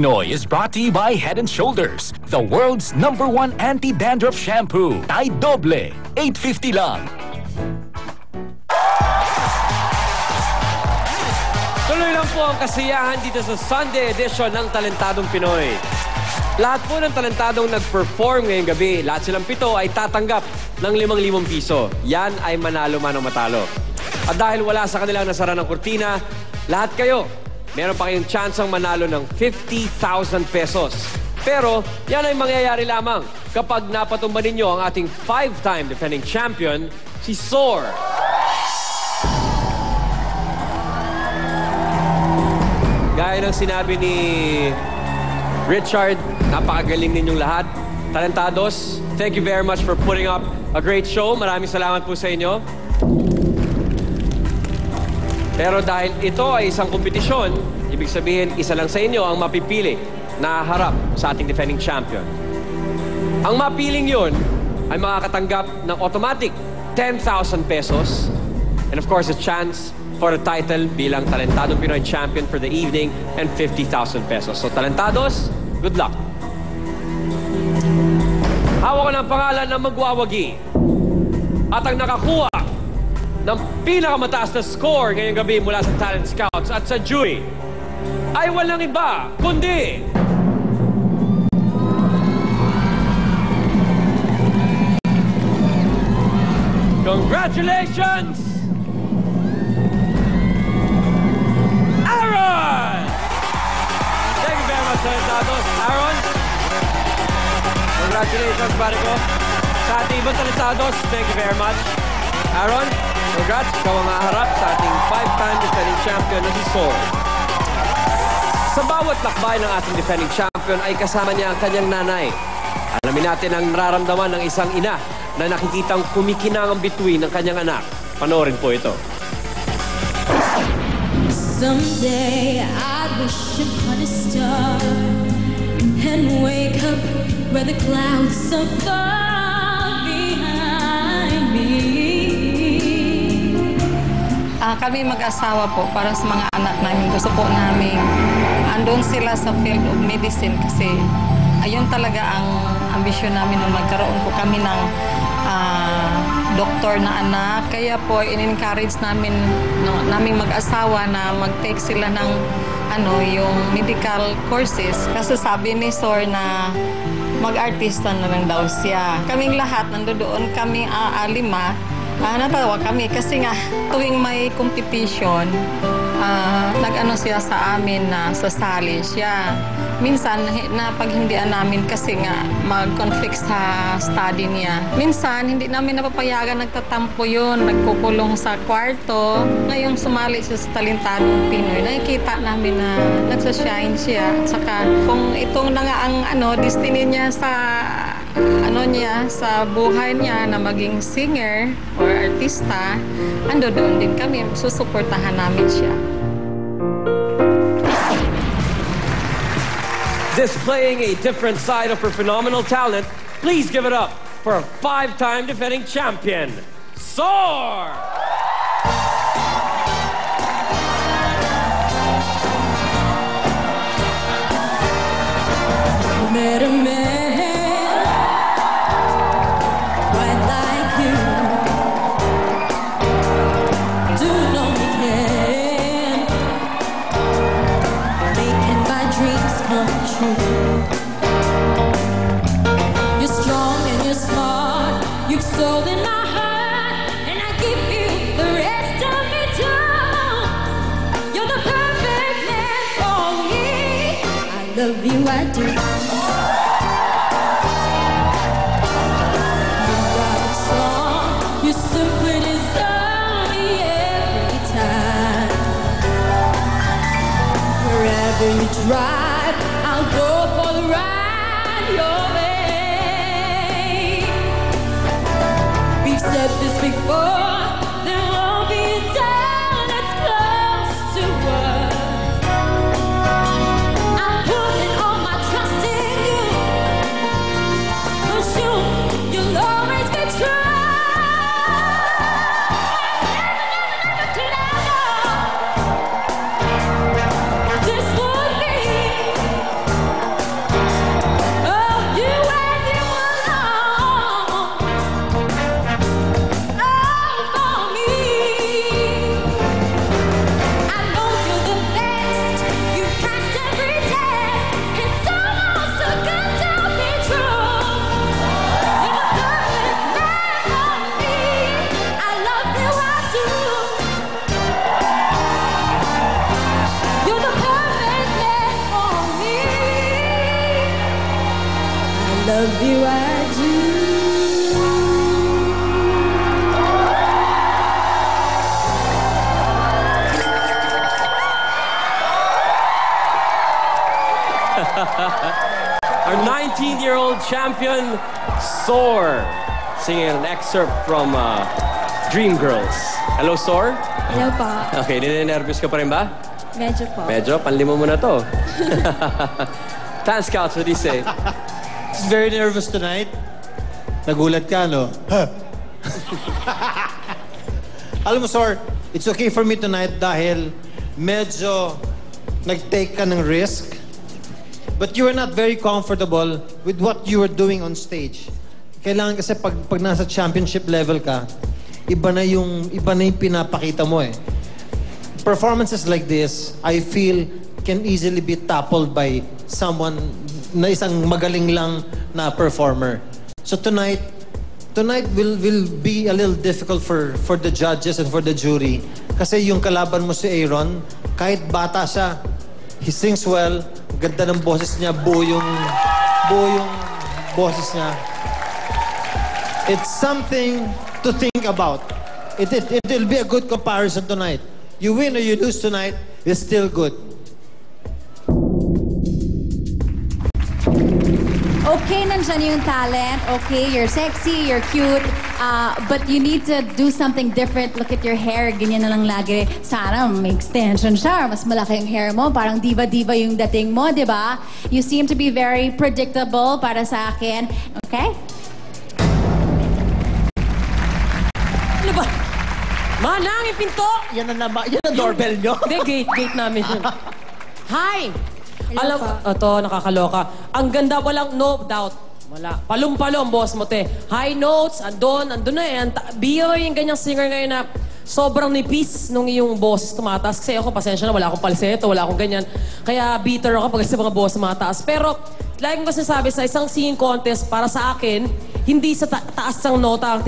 Pinoy is brought to you by Head & Shoulders, the world's #1 anti-dandruff shampoo. Tide Doble, 850 lang. Tuloy lang po ang kasiyahan dito sa Sunday edition ng Talentadong Pinoy. Lahat po ng talentadong nag-perform ngayong gabi, lahat silang 7 ay tatanggap ng 5,000 piso. Yan ay manalo man o matalo. At dahil wala sa kanilang nasara ng kurtina, lahat kayo, meron pa kayong tsansang manalo ng 50,000 pesos. Pero yan ay mangyayari lamang kapag napatumba ninyo ang ating 5-time defending champion, si Sor. Gaya ng sinabi ni Richard, napakagaling ninyong lahat. Talentados, thank you very much for putting up a great show. Maraming salamat po sa inyo. Pero dahil ito ay isang kompetisyon, ibig sabihin, isa lang sa inyo ang mapipili na harap sa ating defending champion. Ang mapiling yun ay makakatanggap ng automatic 10,000 pesos and of course a chance for a title bilang Talentadong Pinoy champion for the evening and 50,000 pesos. So talentados, good luck! Hawak ko ng pangalan ng magwawagi at ang nakakuha ng pinakamataas na score ngayong gabi mula sa Talent Scouts at sa jury ay walang iba kundi congratulations, Aaron! Thank you very much, Talentados. Aaron, congratulations, pare ko. Sa ating ibang Talentados, thank you very much. Aaron, congrats, ikaw ang maharap sa ating 5-time defending champion na si Sor. Sa bawat lakbay ng ating defending champion ay kasama niya ang kanyang nanay. Alamin natin ang nararamdaman ng isang ina na nakikitang kumikinang ang bituin ng kanyang anak. Panoorin po ito. Someday I wish upon a star and wake up where the clouds are far behind me. Kami mag-asawa po para sa mga anak namin. Gusto po namin andun sila sa field of medicine kasi ayun talaga ang ambisyon namin nung nagkaroon po kami ng doktor na anak. Kaya po in-encourage namin naming mag-asawa na mag-take sila ng yung medical courses. Kasi sabi ni Sor na mag-artista na lang daw siya. Kaming lahat nandoon kami 5. Natawa kami kasi nga tuwing may competition, nag-ano siya sa amin na sasali siya. Minsan, napaghindian namin kasi nga mag-conflict sa study niya. Minsan, hindi namin napapayagan, nagtatampo yun, nagkukulong sa kwarto. Ngayong sumali siya sa Talentadong Pinoy, nakikita namin na nagsashine siya. At saka, kung itong na nga ang destiny niya sa sa buhay niya na maging singer or artista, doon din kami, susuportahan namin siya. Displaying a different side of her phenomenal talent, please give it up for a 5-time defending champion, Sor! Met a man quite like you. Do know he can making my dreams come true. You're strong and you're smart. You've stolen my heart, and I give you the rest of me too. You're the perfect man for me. I love you, I do. You drive, I'll go for the ride your way. We've said this before, there won't be a day that's close to us. I'm putting all my trust in you, 'cause you'll always be true. This would be love you, I do. Our 19-year-old champion, Soar, singing an excerpt from Dreamgirls. Hello, Soar? Hello po. Okay, nininervous ka pa rin ba? Medyo po. Medyo, panlimo mo na to. Tan Scouts, what do you say? She's very nervous tonight. Nagulat ka, no? Alam mo, Sor, it's okay for me tonight dahil medyo nag-take ka ng risk. But you were not very comfortable with what you were doing on stage. Kailangan kasi pag nasa championship level ka, iba na yung pinapakita mo eh. Performances like this, I feel, can easily be toppled by someone na isang magaling lang na performer. So tonight will be a little difficult for the judges and for the jury. Kasi yung kalaban mo si Aaron, kahit bata siya, he sings well, ganda ng boses niya, buo yung boses niya. It's something to think about. It will be a good comparison tonight. You win or you lose tonight, it's still good. Okay, nandyan yung talent. Okay, you're sexy, you're cute. But you need to do something different. Look at your hair. Ganyan na lang lagi. Sana may extension siya. Mas malaki yung hair mo. Parang diva-diva yung dating mo, di ba? You seem to be very predictable para sa akin. Okay? Ano ba? Manang, yung pinto! Yan ang doorbell nyo. Hindi, gate namin yun. Hi! Hello Alam, po. ito, nakakaloka. Ang ganda, walang no doubt. Wala. Palum-palo ang boss mo, te. High notes, andun na eh. Bio yung ganyang singer ngayon na sobrang nipis nung iyong boss tumataas. Kasi ako, pasensya na, wala akong palseto, wala akong ganyan. Kaya bitter ako pag sa mga boss tumataas. Pero, like ko sinasabi, sa isang singing contest, para sa akin, hindi sa taas ng nota ang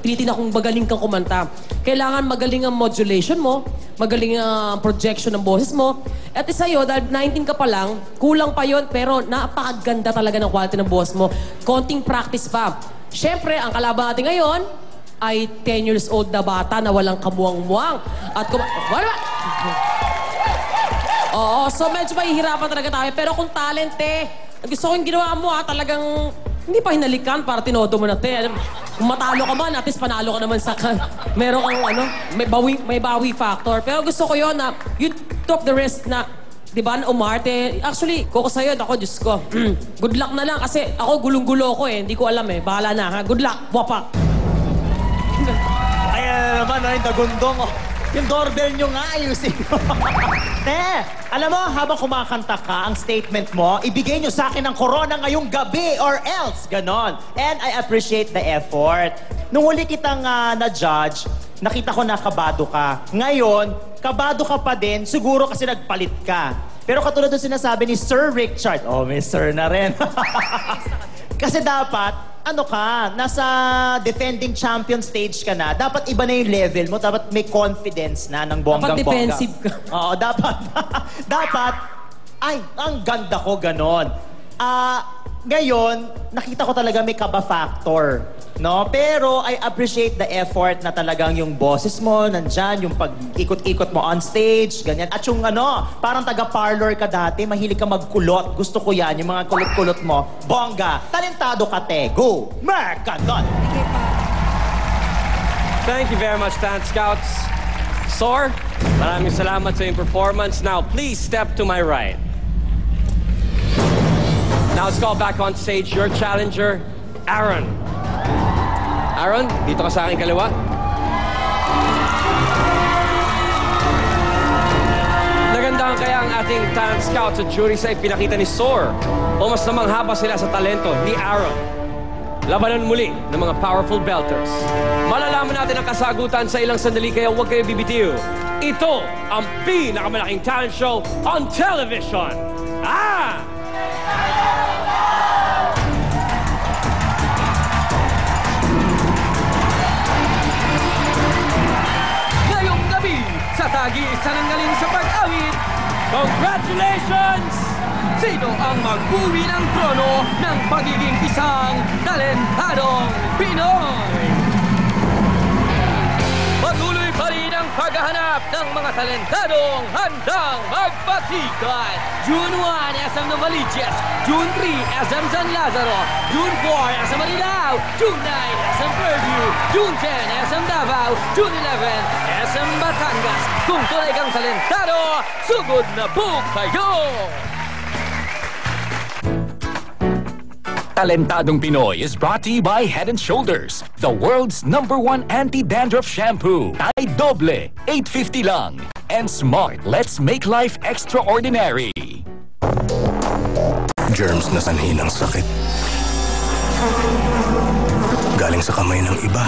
tinitina kung magaling kang kumanta. Kailangan magaling ang modulation mo, magaling ang projection ng boses mo. At isa yun, dahil 19 ka pa lang, kulang pa yun, pero napakaganda talaga ng quality ng boses mo. Konting practice pa. Siyempre, ang kalaban natin ngayon ay 10 years old na bata na walang kamuang-muang. At wala! Oo, so medyo mahihirapan talaga tayo. Pero kung talent gusto ko yung ginawa mo talagang hindi pa hinalikan para tinodo mo na Kung matalo ka man, at least panalo ka naman sa meron kang may bawi factor. Pero gusto ko yun na you took the risk na, di ba, na umarte. Actually, koko sa'yo, ako, Diyos ko. Good luck na lang kasi ako gulong-gulo ko Hindi ko alam Bahala na, ha? Good luck, wapak. Ayan na naman, yung dagundong. Yung doorbell nyo nga, ayusin nyo. Te, alam mo, habang kumakanta ka, ang statement mo, ibigay nyo sa akin ang corona ngayong gabi or else. Ganon. And I appreciate the effort. Nung huli kitang na-judge, nakita ko na kabado ka. Ngayon, kabado ka pa din, siguro kasi nagpalit ka. Pero katulad ng sinasabi ni Sir Richard, may sir na rin. Kasi dapat, nasa defending champion stage ka na, dapat iba na yung level mo, dapat may confidence na ng bonggang-bongga. Dapat defensive ka. Oo, dapat, ang ganda ko, ganon. Ngayon, nakita ko talaga may kaba factor, no? Pero I appreciate the effort na talagang yung boses mo, nandyan, yung pag-ikot-ikot mo on stage, ganyan. At yung parang taga-parlor ka dati, mahilig ka magkulot. Gusto ko yan, yung mga kulot-kulot mo. Bongga, talentado ka, te. Go! Mark! Ganon! Thank you very much, Tan Scouts. Soar, maraming salamat sa iyong performance. Now, please step to my right. Now let's call back on stage your challenger, Aaron. Aaron, dito ka sa aking kaliwa. Nagandahan kaya ang ating talent scout sa jury sa ipinakita ni Soar. O mas namangha pa sila sa talento ni Aaron. Labanan muli ng mga powerful belters. Malalaman natin ang kasagutan sa ilang sandali kaya huwag kayo bibitiw. Ito ang pinakamalaking talent show on television. Ngayong gabi, sa tagi-isa ng galing sa pag-awit, Congratulations, Sino ang mag-uwi ng trono ng pagiging isang talentadong Pinoy? Patuloy pa rin ang paghahanap ng mga talentadong handang magpasikat. June 1, SM Novaliches. June 3, SM San Lazaro. June 4, SM Marilao. June 9, SM Fairview. June 10, SM Davao. June 11, SM Batangas. Kung tunay kang talentado, sugod na book kayo! Talentadong Pinoy is brought to you by Head & Shoulders, the world's #1 anti-dandruff shampoo. Tide Doble, 850 lang. And Smart, let's make life extraordinary. Germs na sanhi ng sakit. Galing sa kamay ng iba.